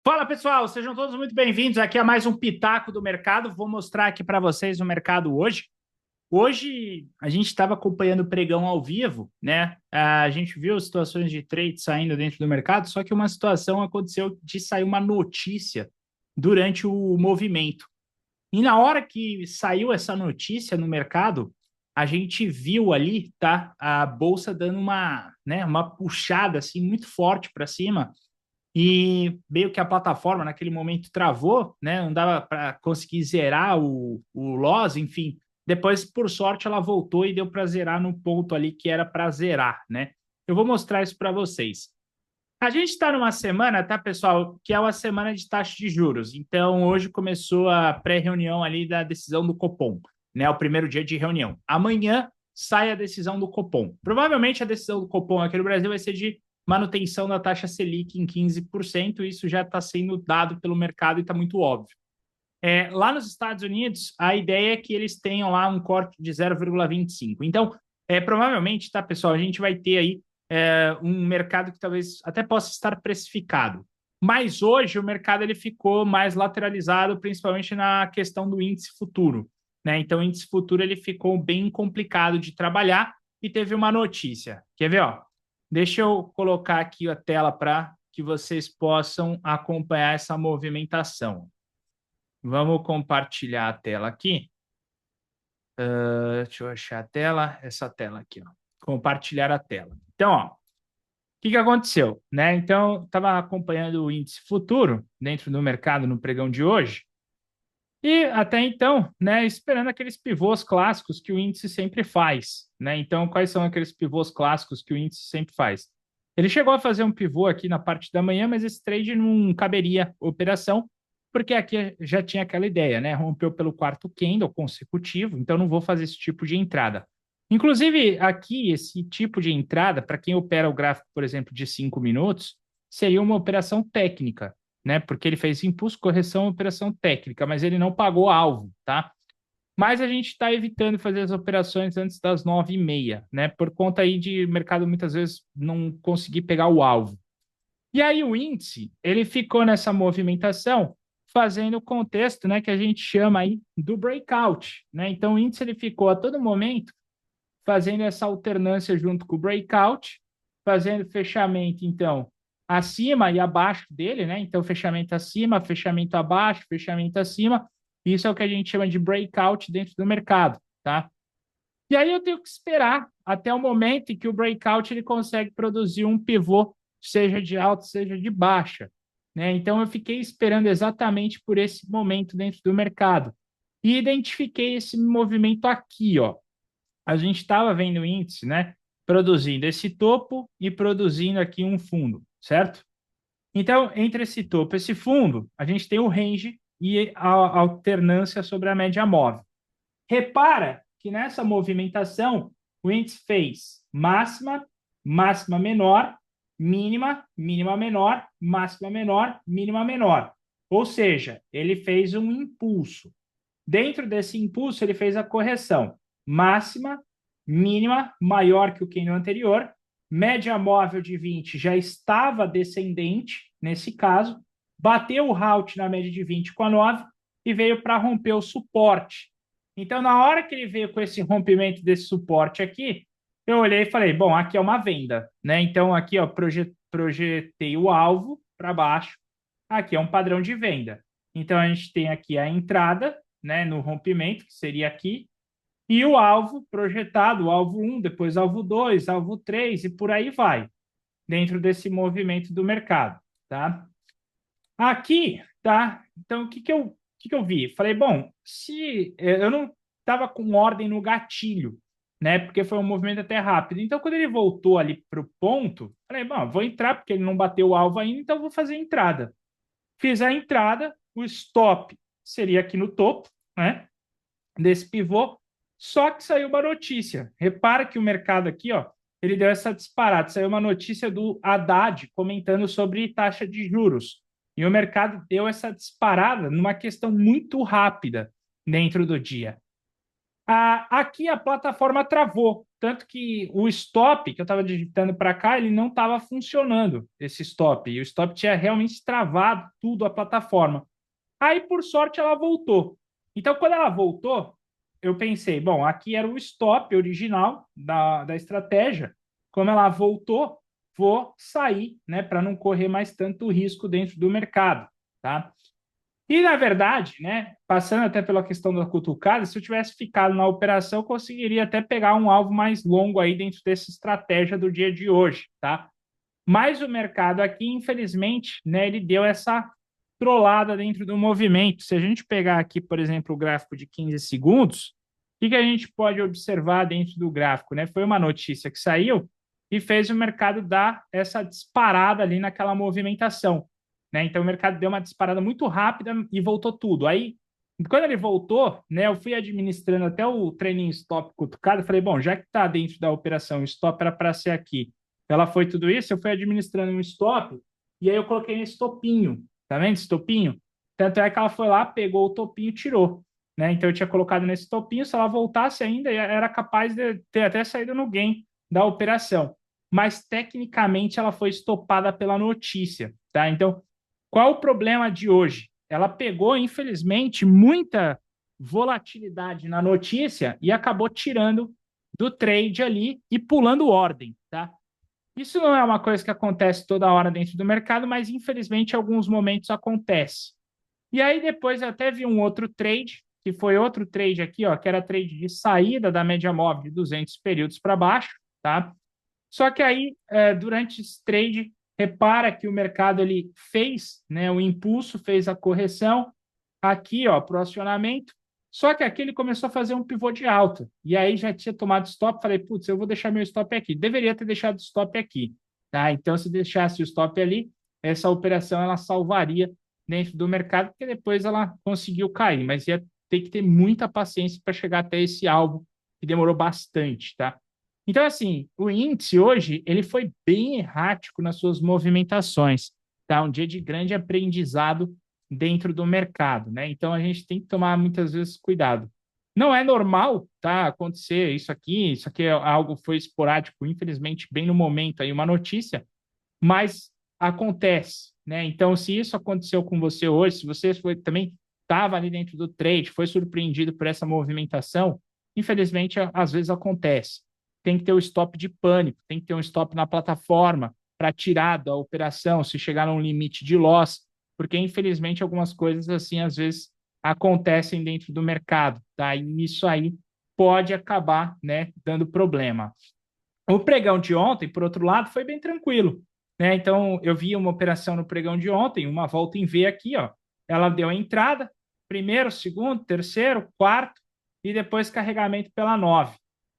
Fala pessoal, sejam todos muito bem-vindos aqui a mais um Pitaco do Mercado. Vou mostrar aqui para vocês o mercado hoje. Hoje a gente estava acompanhando o pregão ao vivo, né? A gente viu situações de trade saindo dentro do mercado, só que uma situação aconteceu de sair uma notícia durante o movimento. E na hora que saiu essa notícia no mercado, a gente viu ali, tá? A bolsa dando uma puxada assim muito forte para cima e meio que a plataforma naquele momento travou, né? Não dava para conseguir zerar o loss, enfim. Depois, por sorte, ela voltou e deu para zerar no ponto ali que era para zerar, né? Eu vou mostrar isso para vocês. A gente está numa semana, tá, pessoal, que é uma semana de taxa de juros. Então, hoje começou a pré-reunião ali da decisão do Copom, né? O primeiro dia de reunião. Amanhã sai a decisão do Copom. Provavelmente a decisão do Copom aqui no Brasil vai ser de manutenção da taxa Selic em 15%. Isso já está sendo dado pelo mercado e está muito óbvio. Lá nos Estados Unidos, a ideia é que eles tenham lá um corte de 0,25. Então, provavelmente, tá, pessoal, a gente vai ter aí um mercado que talvez até possa estar precificado. Mas hoje o mercado ele ficou mais lateralizado, principalmente na questão do índice futuro, né? Então, o índice futuro ele ficou bem complicado de trabalhar e teve uma notícia. Quer ver, ó? Deixa eu colocar aqui a tela para que vocês possam acompanhar essa movimentação. Vamos compartilhar a tela aqui. Deixa eu achar a tela, essa tela aqui, ó. Compartilhar a tela. Então, ó, o que aconteceu, né? Então, estava acompanhando o índice futuro dentro do mercado no pregão de hoje e até então, né, esperando aqueles pivôs clássicos que o índice sempre faz, né? Então, quais são aqueles pivôs clássicos que o índice sempre faz? Ele chegou a fazer um pivô aqui na parte da manhã, mas esse trade não caberia operação, porque aqui já tinha aquela ideia, né? Rompeu pelo quarto candle consecutivo, então não vou fazer esse tipo de entrada. Inclusive, aqui, esse tipo de entrada, para quem opera o gráfico, por exemplo, de 5 minutos, seria uma operação técnica, né? Porque ele fez impulso, correção, operação técnica, mas ele não pagou alvo, tá? Mas a gente está evitando fazer as operações antes das 9h30, né? Por conta aí de mercado muitas vezes não conseguir pegar o alvo. E aí o índice, ele ficou nessa movimentação, fazendo o contexto, né, que a gente chama aí do breakout, né? Então o índice ele ficou a todo momento fazendo essa alternância junto com o breakout, fazendo fechamento, então, acima e abaixo dele, né? Então, fechamento acima, fechamento abaixo, fechamento acima. Isso é o que a gente chama de breakout dentro do mercado, tá? E aí eu tenho que esperar até o momento em que o breakout ele consegue produzir um pivô, seja de alta, seja de baixa, né? Então, eu fiquei esperando exatamente por esse momento dentro do mercado. E identifiquei esse movimento aqui, ó. A gente estava vendo o índice, né? Produzindo esse topo e produzindo aqui um fundo, certo? Então, entre esse topo e esse fundo, a gente tem o range e a alternância sobre a média móvel. Repara que nessa movimentação, o índice fez máxima, máxima menor, mínima, mínima menor, máxima menor, mínima menor. Ou seja, ele fez um impulso. Dentro desse impulso, ele fez a correção máxima, mínima, maior que o candle anterior, média móvel de 20 já estava descendente, nesse caso, bateu o halt na média de 20 com a 9 e veio para romper o suporte. Então, na hora que ele veio com esse rompimento desse suporte aqui, eu olhei e falei, bom, aqui é uma venda, né? Então, aqui, ó, projetei o alvo para baixo, aqui é um padrão de venda. Então, a gente tem aqui a entrada, né, no rompimento, que seria aqui, e o alvo projetado, o alvo 1, depois alvo 2, alvo 3 e por aí vai, dentro desse movimento do mercado, tá? Aqui, tá? Então, o que que eu vi? Falei, bom, se eu não estava com ordem no gatilho, né? Porque foi um movimento até rápido. Então, quando ele voltou ali para o ponto, falei, bom, vou entrar porque ele não bateu o alvo ainda, então vou fazer a entrada. Fiz a entrada, o stop seria aqui no topo, né? Desse pivô, só que saiu uma notícia. Repara que o mercado aqui, ó, ele deu essa disparada. Saiu uma notícia do Haddad comentando sobre taxa de juros. E o mercado deu essa disparada numa questão muito rápida dentro do dia. Aqui a plataforma travou, tanto que o stop que eu estava digitando para cá, ele não estava funcionando, esse stop. E o stop tinha realmente travado tudo a plataforma. Aí, por sorte, ela voltou. Então, quando ela voltou, eu pensei, bom, aqui era o stop original da estratégia. Como ela voltou, vou sair, né, para não correr mais tanto risco dentro do mercado, tá? E, na verdade, né, passando até pela questão da cutucada, se eu tivesse ficado na operação, eu conseguiria até pegar um alvo mais longo aí dentro dessa estratégia do dia de hoje, tá? Mas o mercado aqui, infelizmente, né, ele deu essa trollada dentro do movimento. Se a gente pegar aqui, por exemplo, o gráfico de 15 segundos, que a gente pode observar dentro do gráfico? Né? Foi uma notícia que saiu e fez o mercado dar essa disparada ali naquela movimentação. Né? Então, o mercado deu uma disparada muito rápida e voltou tudo. Aí, quando ele voltou, né, eu fui administrando até o trailing stop cutucado. Falei, bom, já que está dentro da operação, o stop era para ser aqui. Ela foi tudo isso, eu fui administrando um stop e aí eu coloquei nesse topinho. Tá vendo esse topinho? Tanto é que ela foi lá, pegou o topinho e tirou. Né? Então eu tinha colocado nesse topinho, se ela voltasse ainda, era capaz de ter até saído no gain da operação. Mas tecnicamente ela foi estopada pela notícia. Tá? Então, qual o problema de hoje? Ela pegou, infelizmente, muita volatilidade na notícia e acabou tirando do trade ali e pulando ordem. Tá? Isso não é uma coisa que acontece toda hora dentro do mercado, mas infelizmente em alguns momentos acontece. E aí depois eu até vi um outro trade, que foi outro trade aqui, ó, que era trade de saída da média móvel de 200 períodos para baixo, tá? Só que aí, durante esse trade, repara que o mercado ele fez, né, o impulso, fez a correção, aqui, ó, para o acionamento, só que aqui ele começou a fazer um pivô de alta. E aí já tinha tomado stop, falei, putz, eu vou deixar meu stop aqui. Deveria ter deixado o stop aqui, tá? Então, se deixasse o stop ali, essa operação ela salvaria dentro do mercado, porque depois ela conseguiu cair, mas ia ter que ter muita paciência para chegar até esse alvo, que demorou bastante, tá? Então, assim, o índice hoje, ele foi bem errático nas suas movimentações, tá? Um dia de grande aprendizado dentro do mercado, né? Então, a gente tem que tomar muitas vezes cuidado. Não é normal, tá, acontecer isso aqui é algo foi esporádico, infelizmente, bem no momento aí uma notícia, mas acontece, né? Então, se isso aconteceu com você hoje, se você foi, também estava ali dentro do trade, foi surpreendido por essa movimentação, infelizmente, às vezes acontece. Tem que ter o stop de pânico, tem que ter um stop na plataforma para tirar da operação, se chegar a um limite de loss, porque infelizmente algumas coisas assim às vezes acontecem dentro do mercado, tá? E isso aí pode acabar, né, dando problema. O pregão de ontem, por outro lado, foi bem tranquilo, né? Então, eu vi uma operação no pregão de ontem, uma volta em V aqui, ó. Ela deu a entrada, primeiro, segundo, terceiro, quarto, e depois carregamento pela 9.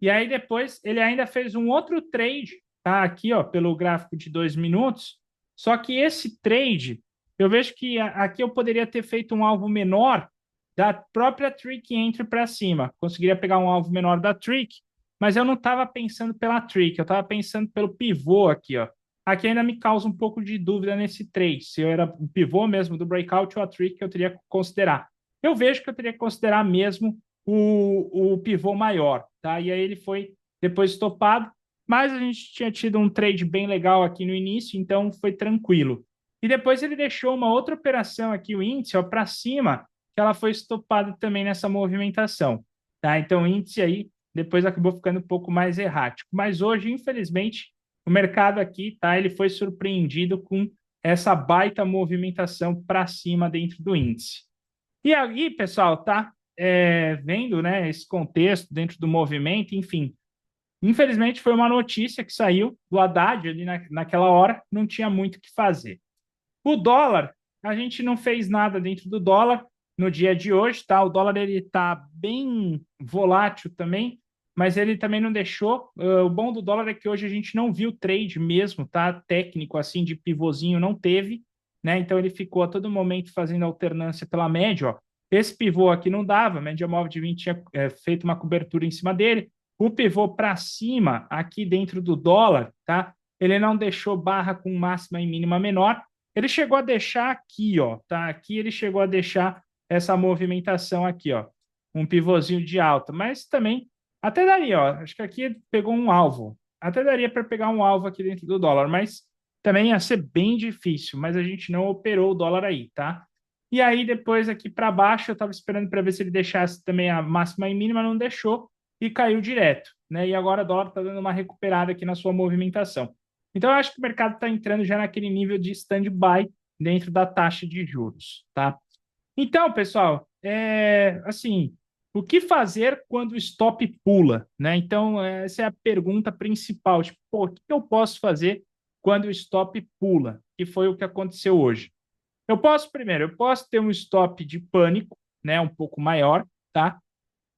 E aí, depois, ele ainda fez um outro trade, tá? Aqui, ó, pelo gráfico de 2 minutos. Só que esse trade, eu vejo que aqui eu poderia ter feito um alvo menor da própria trick entry para cima. Conseguiria pegar um alvo menor da trick, mas eu não estava pensando pela trick, eu estava pensando pelo pivô aqui, ó. Aqui ainda me causa um pouco de dúvida nesse trade, se eu era o pivô mesmo do breakout ou a trick que eu teria que considerar. Eu vejo que eu teria que considerar mesmo o pivô maior, tá? E aí ele foi depois estopado, mas a gente tinha tido um trade bem legal aqui no início, então foi tranquilo. E depois ele deixou uma outra operação aqui, o índice, para cima, que ela foi estopada também nessa movimentação, tá? Então o índice aí depois acabou ficando um pouco mais errático. Mas hoje, infelizmente, o mercado aqui, tá? Ele foi surpreendido com essa baita movimentação para cima dentro do índice. E aí, pessoal, tá vendo, né, esse contexto dentro do movimento, enfim. Infelizmente, foi uma notícia que saiu do Haddad ali naquela hora, não tinha muito o que fazer. O dólar, a gente não fez nada dentro do dólar no dia de hoje, tá? O dólar ele tá bem volátil também, mas ele também não deixou. O bom do dólar é que hoje a gente não viu trade mesmo, tá? Técnico assim de pivôzinho não teve, né? Então ele ficou a todo momento fazendo alternância pela média, ó. Esse pivô aqui não dava, a média móvel de 20 tinha feito uma cobertura em cima dele. O pivô para cima, aqui dentro do dólar, tá? Ele não deixou barra com máxima e mínima menor. Ele chegou a deixar aqui, ó, tá? Aqui ele chegou a deixar essa movimentação aqui, ó. um pivôzinho de alta, mas também até daria, ó, acho que aqui pegou um alvo, até daria para pegar um alvo aqui dentro do dólar, mas também ia ser bem difícil, mas a gente não operou o dólar aí, tá? E aí depois aqui para baixo eu estava esperando para ver se ele deixasse também a máxima e mínima, não deixou e caiu direto, né? E agora o dólar está dando uma recuperada aqui na sua movimentação. Então eu acho que o mercado está entrando já naquele nível de stand-by dentro da taxa de juros, tá? Então, pessoal, assim, o que fazer quando o stop pula, né? Então, essa é a pergunta principal. Tipo, pô, o que eu posso fazer quando o stop pula? Que foi o que aconteceu hoje. Eu posso ter um stop de pânico, né? Um pouco maior, tá?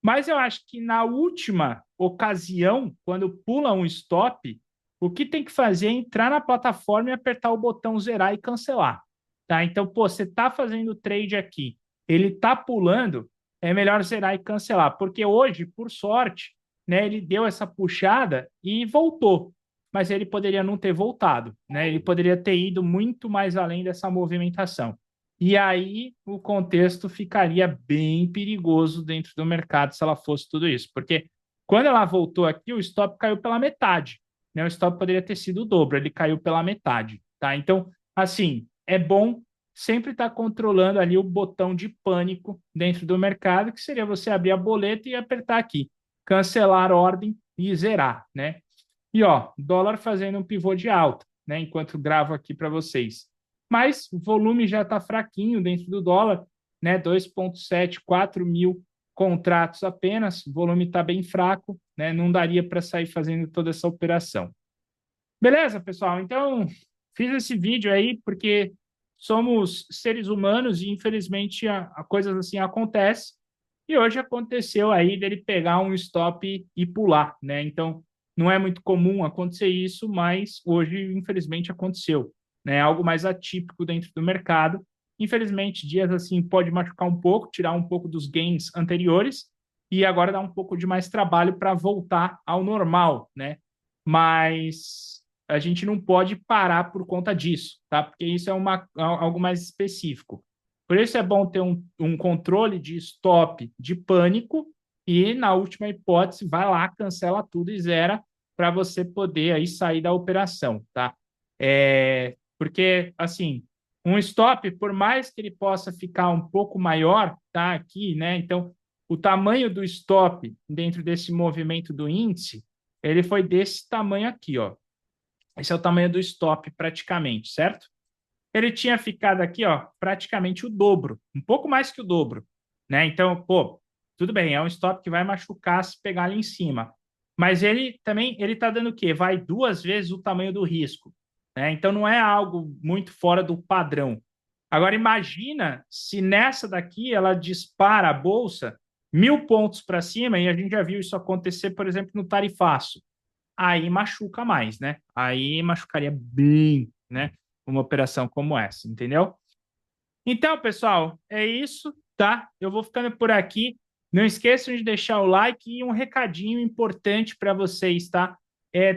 Mas eu acho que na última ocasião, quando pula um stop, o que tem que fazer é entrar na plataforma e apertar o botão zerar e cancelar. Tá? Então, pô, você está fazendo o trade aqui, ele está pulando, é melhor zerar e cancelar, porque hoje, por sorte, né, ele deu essa puxada e voltou, mas ele poderia não ter voltado, né? Ele poderia ter ido muito mais além dessa movimentação. E aí o contexto ficaria bem perigoso dentro do mercado se ela fosse tudo isso, porque quando ela voltou aqui, o stop caiu pela metade, né? O stop poderia ter sido o dobro, ele caiu pela metade, tá? Então, assim, é bom sempre estar controlando ali o botão de pânico dentro do mercado, que seria você abrir a boleta e apertar aqui, cancelar ordem e zerar, né? E ó, dólar fazendo um pivô de alta, né? Enquanto gravo aqui para vocês. Mas o volume já está fraquinho dentro do dólar, né? 2,7, 4 mil contratos apenas, o volume está bem fraco, né? Não daria para sair fazendo toda essa operação. Beleza, pessoal? Então, fiz esse vídeo aí porque somos seres humanos e, infelizmente, a coisas assim acontecem. E hoje aconteceu aí dele pegar um stop e pular, né? Então, não é muito comum acontecer isso, mas hoje, infelizmente, aconteceu, né? Algo mais atípico dentro do mercado. Infelizmente, dias assim pode machucar um pouco, tirar um pouco dos gains anteriores e agora dá um pouco de mais trabalho para voltar ao normal, né? Mas a gente não pode parar por conta disso, tá? Porque isso é algo mais específico. Por isso é bom ter um controle de stop de pânico e, na última hipótese, vai lá, cancela tudo e zera para você poder aí sair da operação, tá? Porque, assim, um stop, por mais que ele possa ficar um pouco maior, tá? Aqui, né? Então, o tamanho do stop dentro desse movimento do índice, ele foi desse tamanho aqui, ó. Esse é o tamanho do stop praticamente, certo? Ele tinha ficado aqui, ó, praticamente o dobro, um pouco mais que o dobro, né? Então, pô, tudo bem, é um stop que vai machucar se pegar ali em cima. Mas ele também, ele tá dando o quê? Vai 2 vezes o tamanho do risco, né? Então não é algo muito fora do padrão. Agora imagina se nessa daqui ela dispara a bolsa 1.000 pontos para cima, e a gente já viu isso acontecer, por exemplo, no tarifaço. Aí machuca mais, né? Aí machucaria bem, né? Uma operação como essa, entendeu? Então, pessoal, é isso, tá? Eu vou ficando por aqui. Não esqueçam de deixar o like e um recadinho importante para vocês, tá?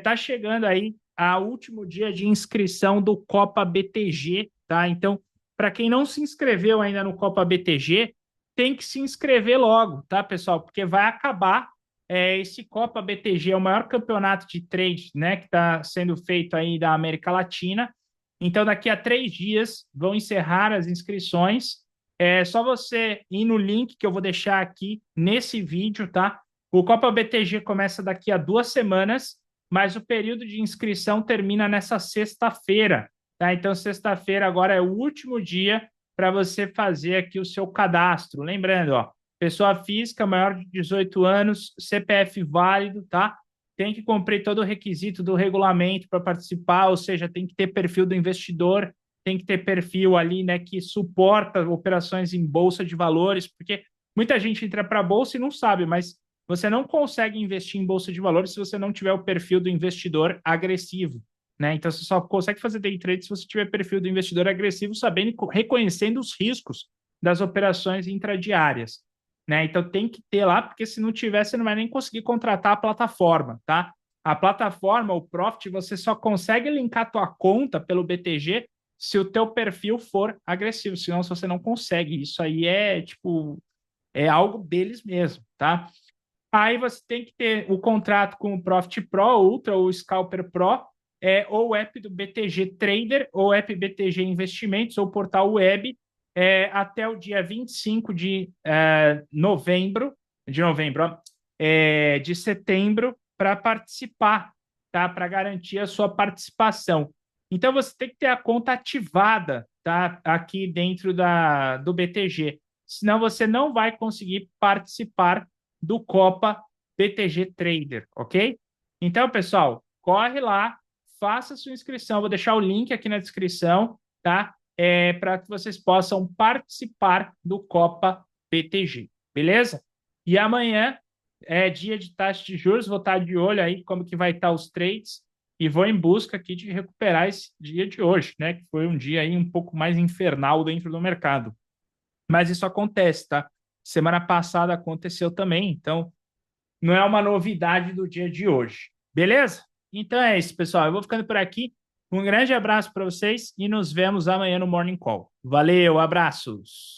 Tá chegando aí a último dia de inscrição do Copa BTG, tá? Então, para quem não se inscreveu ainda no Copa BTG, tem que se inscrever logo, tá, pessoal? Porque vai acabar. Esse Copa BTG é o maior campeonato de trade, né, que está sendo feito aí da América Latina. Então, daqui a 3 dias vão encerrar as inscrições. É só você ir no link que eu vou deixar aqui nesse vídeo, tá? O Copa BTG começa daqui a 2 semanas, mas o período de inscrição termina nessa sexta-feira, tá? Então, sexta-feira agora é o último dia para você fazer aqui o seu cadastro. Lembrando, ó, pessoa física maior de 18 anos, CPF válido, tá? Tem que cumprir todo o requisito do regulamento para participar, ou seja, tem que ter perfil do investidor, tem que ter perfil ali, né, que suporta operações em bolsa de valores, porque muita gente entra para a bolsa e não sabe, mas você não consegue investir em bolsa de valores se você não tiver o perfil do investidor agressivo, né? Então você só consegue fazer day trade se você tiver perfil do investidor agressivo, sabendo, reconhecendo os riscos das operações intradiárias, né? Então tem que ter lá, porque se não tiver, você não vai nem conseguir contratar a plataforma, tá? A plataforma, o Profit, você só consegue linkar tua conta pelo BTG se o teu perfil for agressivo, senão você não consegue. Isso aí é, tipo, É algo deles mesmo, tá? Aí você tem que ter o contrato com o Profit Pro, Ultra ou Scalper Pro, ou o app do BTG Trader, ou app BTG Investimentos, ou portal web, até o dia 25 de novembro, ó, de setembro, para participar, tá? Para garantir a sua participação. Então você tem que ter a conta ativada, tá? Aqui dentro do BTG. Senão você não vai conseguir participar do Copa BTG Trader, ok? Então, pessoal, corre lá, faça sua inscrição. Vou deixar o link aqui na descrição, tá? Para que vocês possam participar do Copa BTG, beleza? E amanhã é dia de taxa de juros, vou estar de olho aí como que vai estar os trades e vou em busca aqui de recuperar esse dia de hoje, né? Que foi um dia aí um pouco mais infernal dentro do mercado. Mas isso acontece, tá? Semana passada aconteceu também, então não é uma novidade do dia de hoje. Beleza? Então é isso, pessoal. Eu vou ficando por aqui. Um grande abraço para vocês e nos vemos amanhã no Morning Call. Valeu, abraços!